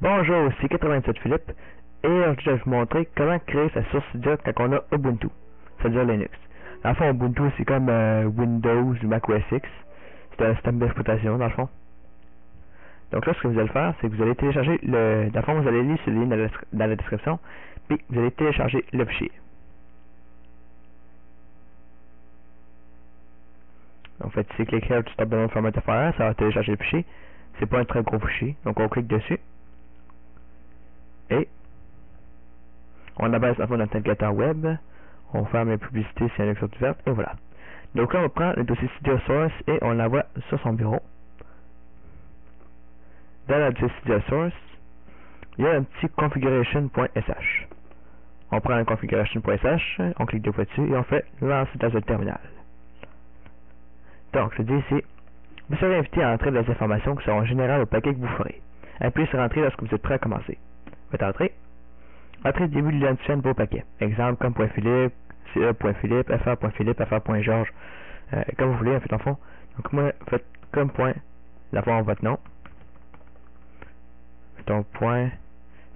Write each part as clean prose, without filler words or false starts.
Bonjour, c'est 87 Philippe et aujourd'hui je vais vous montrer comment créer sa source Cydia quand on a Ubuntu, c'est-à-dire Linux. Dans le fond, Ubuntu c'est comme Windows ou Mac OS X, c'est un système d'exploitation dans le fond. Donc là, ce que vous allez faire, c'est que vous allez télécharger dans le fond, vous allez lire ce lien dans la description, puis vous allez télécharger le fichier. Donc faites ici cliquer sur Stop Download Format FR, ça va télécharger le fichier. C'est pas un très gros fichier, donc on clique dessus. Et on abaisse notre navigateur web, on ferme les publicités si il y a une option ouverte, et voilà. Donc là, on prend le dossier Cydia Source et on l'envoie sur son bureau. Dans le dossier Cydia Source, il y a un petit configuration.sh. On prend le configuration.sh, on clique deux fois dessus et on fait lancer dans le terminal. Donc, je dis ici, vous serez invité à entrer des informations qui seront générales au paquet que vous ferez. Appuyez sur Entrée lorsque vous êtes prêt à commencer. Faites Entrer. Entrez le début de l'identifiant de vos paquets. Exemple comme .philippe, ce.philippe, fr.philippe, fr.georges, comme vous voulez, en fait, en fond. Donc, moi, faites comme point, la forme votre nom. Donc, point,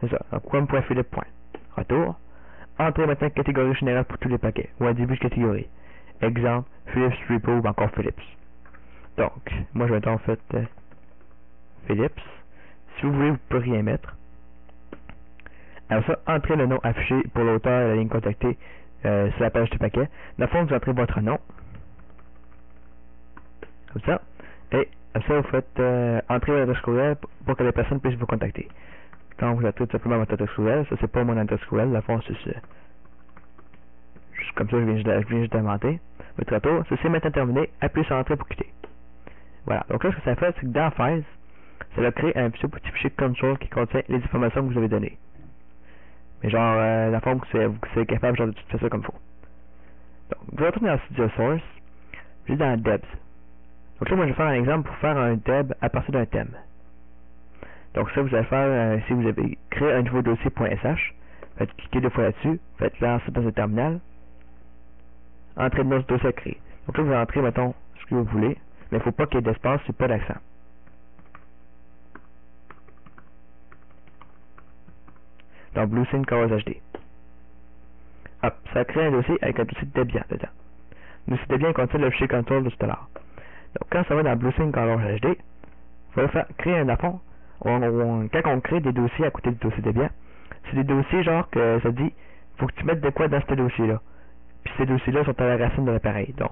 c'est ça, donc, comme point philippe point. Retour. Entrez maintenant catégorie générale pour tous les paquets, ou un début de catégorie. Exemple, Philips Repo ou encore Philips. Donc, moi, je vais mettre en fait Philips. Si vous voulez, vous pouvez rien mettre. Alors ça, entrez le nom affiché pour l'auteur et la ligne contactée sur la page du paquet. Dans le fond, vous entrez votre nom. Comme ça. Et comme ça, vous faites entrer votre adresse courriel pour que les personnes puissent vous contacter. Quand vous entrez tout simplement votre adresse courriel, ça c'est pas mon adresse courriel, dans le fond, c'est juste comme ça, je viens juste d'inventer. Votre retour, ceci est maintenant terminé, appuyez sur Entrée pour quitter. Voilà. Donc là, ce que ça fait, c'est que dans Files, ça va créer un petit fichier console qui contient les informations que vous avez données. Mais genre, la forme que vous êtes capable genre, de tout faire ça comme il faut. Donc, vous retournez dans Cydia Source, juste dans Debs. Donc là, moi, je vais faire un exemple pour faire un deb à partir d'un thème. Donc ça, vous allez faire, si vous avez créé un nouveau dossier .sh, faites cliquer deux fois là-dessus, faites lancer dans le terminal, entrez le nom du dossier à créer. Donc là, vous entrez, mettons, ce que vous voulez, mais il ne faut pas qu'il y ait d'espace, c'est pas d'accent. Donc, BlueSyn Colors HD. Hop, ça crée un dossier avec un dossier de Debian dedans. Le dossier Debian contient le fichier control de tout à l'heure. Donc, quand ça va dans BlueSyn Colors HD, il faut faire créer un fond. Quand on crée des dossiers à côté du dossier Debian, c'est des dossiers genre que ça dit, faut que tu mettes de quoi dans ce dossier-là. Puis ces dossiers-là sont à la racine de l'appareil. Donc,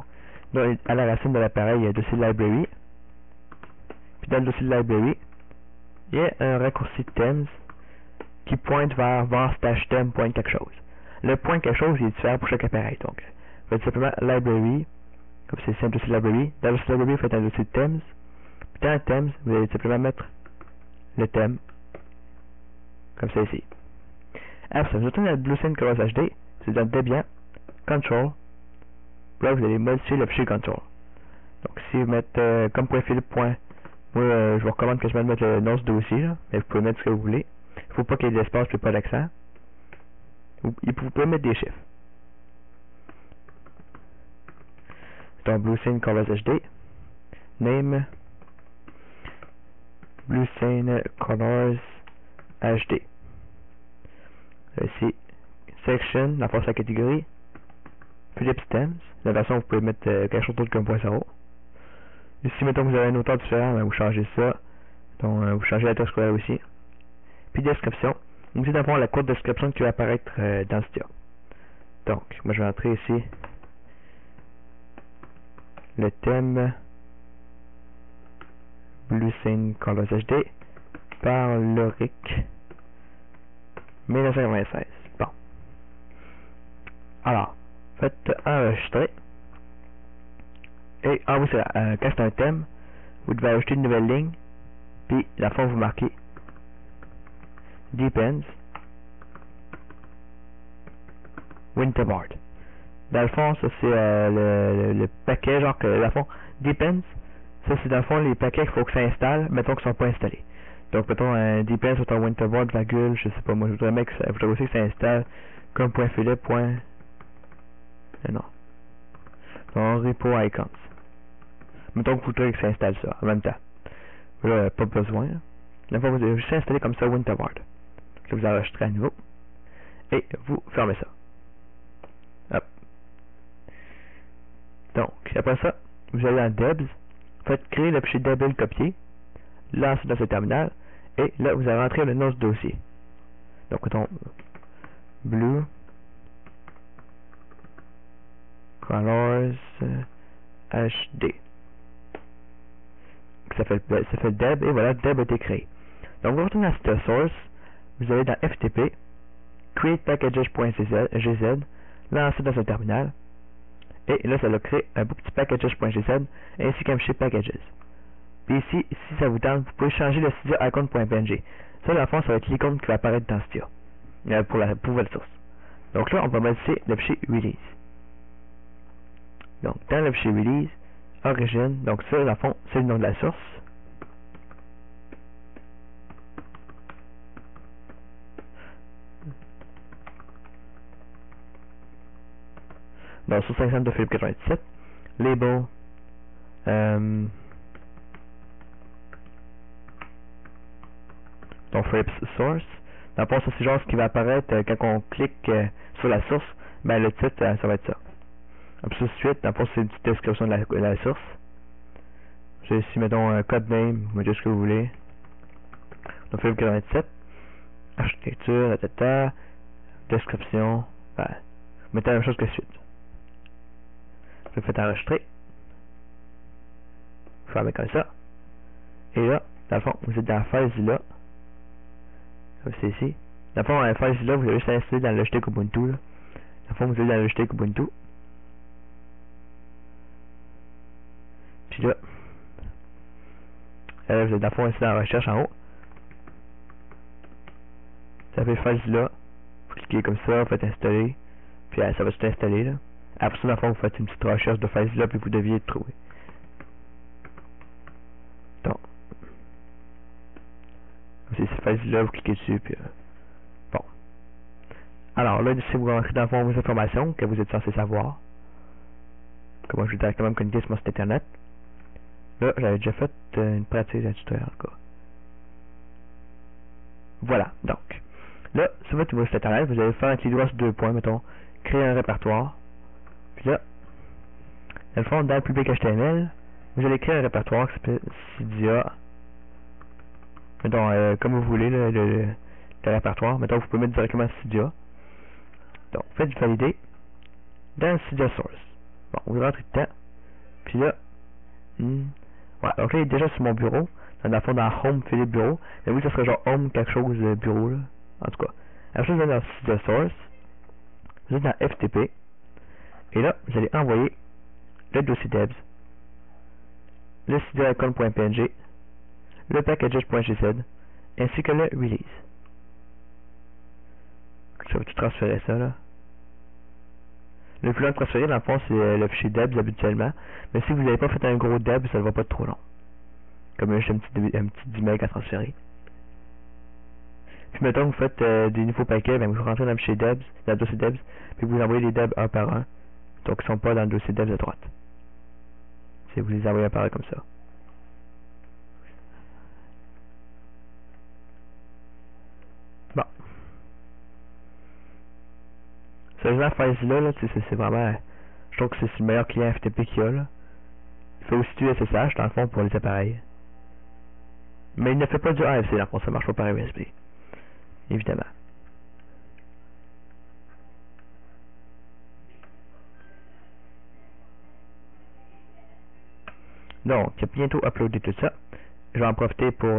à la racine de l'appareil, il y a le dossier library. Puis dans le dossier library, il y a un raccourci themes qui pointe vers var/thème point quelque chose. Le point quelque chose il est différent pour chaque appareil. Donc, vous faites simplement library, comme c'est simple dossier library. Dans le dossier library, vous faites un dossier themes. Puis dans le themes, vous allez simplement mettre le thème, comme ça ici. Après ça, vous retournez dans le BlueSyn Colors HD, c'est dans le Debian, Control. Là, vous allez modifier le fichier Control. Donc, si vous mettez comme .philippe. Moi, je vous recommande quasiment de mettre le nom du dossier, là, mais vous pouvez mettre ce que vous voulez. Il ne faut pas qu'il y ait d'espace et pas d'accent. Vous pouvez mettre des chiffres. Donc, BlueSyn Colors HD. Name. BlueSyn Colors HD. Ici, Section, la force de la catégorie. Philips Themes. La version, vous pouvez mettre quelque chose d'autre qu'un .0. Ici, mettons que vous avez un auteur différent, ben, vous changez ça. Donc, vous changez la texte courriel aussi. Puis description. Donc, c'est d'abord la courte description qui va apparaître dans Cydia. Donc, moi je vais entrer ici le thème BlueSyn Colors HD par Loric 1996. Bon. Alors, faites enregistrer. Et, oui, c'est là. Quand c'est un thème, vous devez ajouter une nouvelle ligne. Puis, la fois vous marquez Depends Winterboard. Dans le fond, ça c'est le paquet, genre que dans le fond, Depends, ça c'est dans le fond les paquets qu'il faut que ça installe, mettons qu'ils sont pas installés. Donc mettons un Depends sur ton Winterboard, virgule, je sais pas, moi je voudrais aussi que ça installe comme .philippe. Non. Donc repo icons. Mettons que vous voudrez que ça installe ça en même temps. Là, pas besoin. Une fois, vous avez juste installé comme ça Winterboard. Que vous enregistrez à nouveau. Et vous fermez ça. Hop. Donc, après ça, vous allez dans Debs. Faites créer le fichier Deb et le copier. Lancez dans ce terminal. Et là, vous allez rentrer le nom du dossier. Donc, mettons Blue Colors HD. Ça fait Deb et voilà, Deb a été créé. Donc, vous retournez à cette source. Vous allez dans FTP, create packages.gz, lancer dans ce terminal. Et là, ça va créer un beau petit packages.gz ainsi qu'un fichier packages. Puis ici, si ça vous tente, vous pouvez changer le Cydia icon.png. Ça, dans le fond, ça va être l'icône qui va apparaître dans Cydia pour votre source. Donc là, on va modifier le fichier release. Donc, dans le fichier release, origine, donc ça, dans le fond, c'est le nom de la source. Donc, source exemple de Philippe 97, label, donc Philips source. Dans le fond, ça c'est genre ce qui va apparaître quand on clique sur la source, ben le titre, ça va être ça. Puis suite, dans le fond, c'est une petite description de la source. J'ai ici, mettons, un code name, vous mettez ce que vous voulez. Donc Philippe 97, architecture, description, ben, mettez la même chose que suite. Vous faites enregistrer. Vous fermez comme ça. Et là, dans le fond, vous êtes dans FileZilla. Comme c'est ici. Dans le fond, FileZilla, vous allez juste installer dans le Logitech Ubuntu. Là. Dans le fond, vous allez dans le Logitech Ubuntu. Puis là, vous êtes dans le fond ici dans la recherche en haut. Vous tapez FileZilla. Vous cliquez comme ça, vous faites installer. Puis ça va tout installer là. Après ça, dans le fond, vous faites une petite recherche de FileZilla puis vous deviez le trouver. Donc, c'est FileZilla, vous cliquez dessus puis bon. Alors là, ici, vous rentrez dans le fond vos informations que vous êtes censé savoir. Comment je vais directement me connecter sur mon site internet. Là, j'avais déjà fait une pratique d'un tutoriel encore. Voilà, donc. Là, sur votre site internet, vous allez faire un clic droit sur 2 points, mettons, créer un répertoire. Puis là, dans le fond, dans le public HTML, vous allez créer un répertoire qui s'appelle Cydia. Mettons, comme vous voulez, le répertoire. Mettons, vous pouvez mettre directement Cydia. Donc, faites valider dans Cydia Source. Bon, vous rentrez dedans. Puis là, ouais, donc là, il est déjà sur mon bureau. Dans le fond, dans Home, Philippe Bureau. Mais oui, ça serait genre Home quelque chose bureau, là. En tout cas. Après, vous allez dans Cydia Source. Vous êtes dans FTP. Et là, vous allez envoyer le dossier Debs, le cydia-icon.png, le packages.gz, ainsi que le release. Je vais tout transférer ça, là. Le plus long de transférer, dans le fond, c'est le fichier Debs habituellement. Mais si vous n'avez pas fait un gros Debs, ça ne va pas être trop long. Comme juste un petit 10 MB à transférer. Puis mettons que vous faites des nouveaux paquets, ben vous rentrez dans le fichier Debs, dans le dossier Debs, puis vous envoyez les Debs un par un. Donc ils ne sont pas dans le dossier Debs à droite. Si vous les envoyez un par un comme ça. Bon. Sérieusement, FileZilla, là, c'est vraiment... Je trouve que c'est le meilleur client FTP qu'il y a, là. Il fait aussi du SSH, dans le fond, pour les appareils. Mais il ne fait pas du AFC, dans le fond, ça marche pas par USB. Évidemment. Donc, il a bientôt uploadé tout ça. Je vais en profiter pour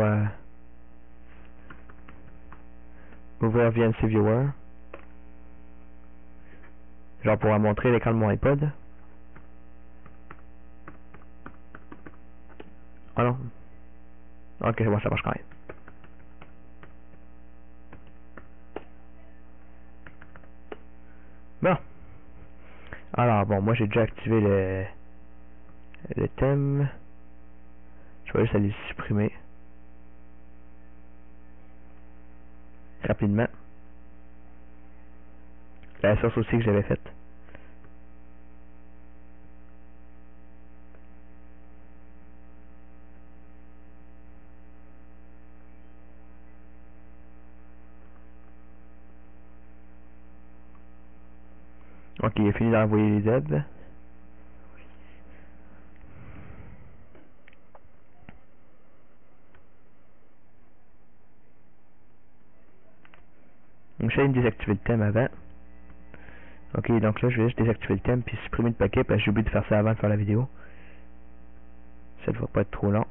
ouvrir VNC Viewer. Je vais pouvoir montrer l'écran de mon iPod. Oh non. Ok, c'est bon, ça marche quand même. Bon. Alors, bon, moi j'ai déjà activé le thème. Je vais juste aller le supprimer. Rapidement. La source aussi que j'avais faite. Ok, il a fini d'envoyer les aides. Donc, je vais désactiver le thème avant. Ok, donc là, je vais juste désactiver le thème puis supprimer le paquet parce que j'ai oublié de faire ça avant de faire la vidéo. Ça ne va pas être trop long.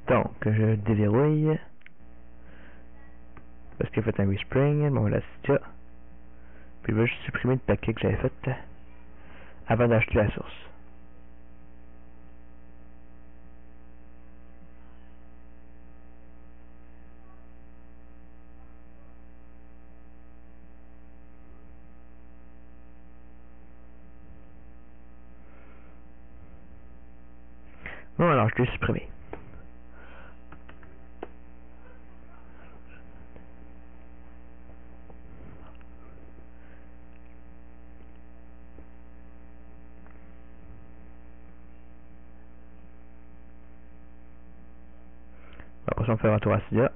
Donc, je déverrouille. Parce qu'il a fait un respring. Bon, là, c'est ça. Puis, je vais juste supprimer le paquet que j'avais fait avant d'acheter la source. Bon, alors, je l'ai supprimé. Après ça, on fait un retour à Cydia.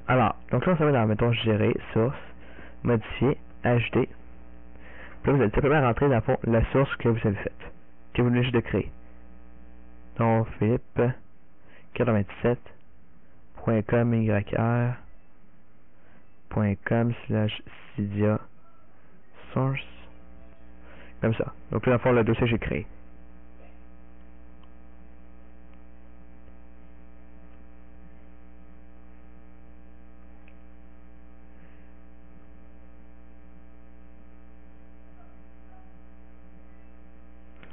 Alors, donc là, on va dans, mettons, gérer, source, modifier, ajouter. Puis là, vous allez simplement rentrer dans le fond la source que vous avez faite, que vous venez juste de créer. Donc, Philippe 97.com yr.com/Cydia source. Comme ça. Donc là, dans le fond, le dossier que j'ai créé.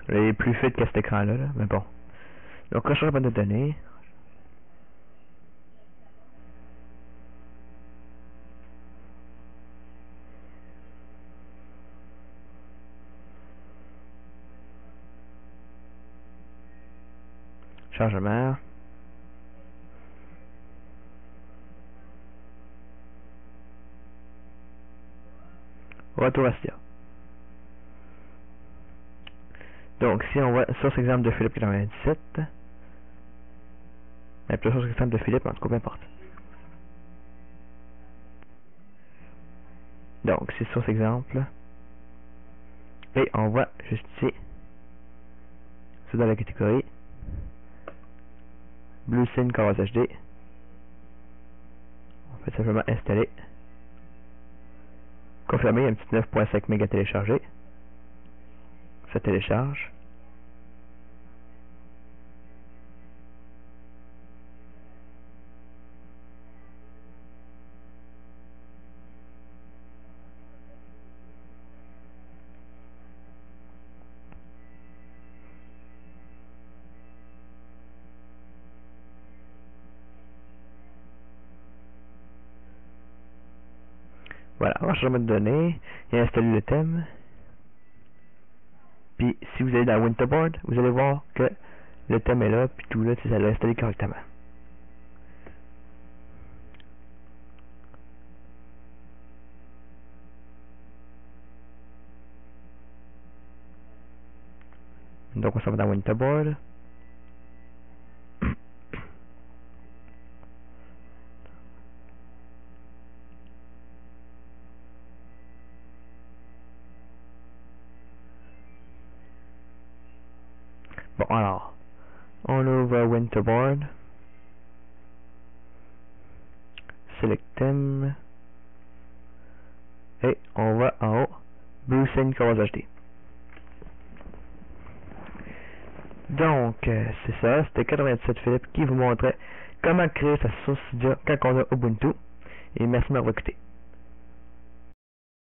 Là, il est plus fit qu'à cet écran-là, là, mais bon. Donc, recherche de données. Chargement. Retour à Cydia. Donc, si on voit source exemple de Philippe 97, la plus source exemple de Philippe, en tout cas, peu importe. Donc, c'est source exemple. Et on voit juste ici, c'est dans la catégorie Bluesyn Chorus HD. On fait simplement installer. Confirmer, il y a un petit 9.5 mégas téléchargé. Ça télécharge. Voilà, enregistrement de données, il a installé le thème. Puis si vous allez dans Winterboard, vous allez voir que le thème est là, puis tout là, ça l'a installé correctement. Donc on s'en va dans Winterboard. Bon alors, on ouvre Winterboard. Select thème. Et on va en haut, Bluesyn Chorus HD. Donc, c'est ça, c'était 97 Philippe qui vous montrait comment créer sa source Cydia quand on a Ubuntu. Et merci de m'avoir écouté.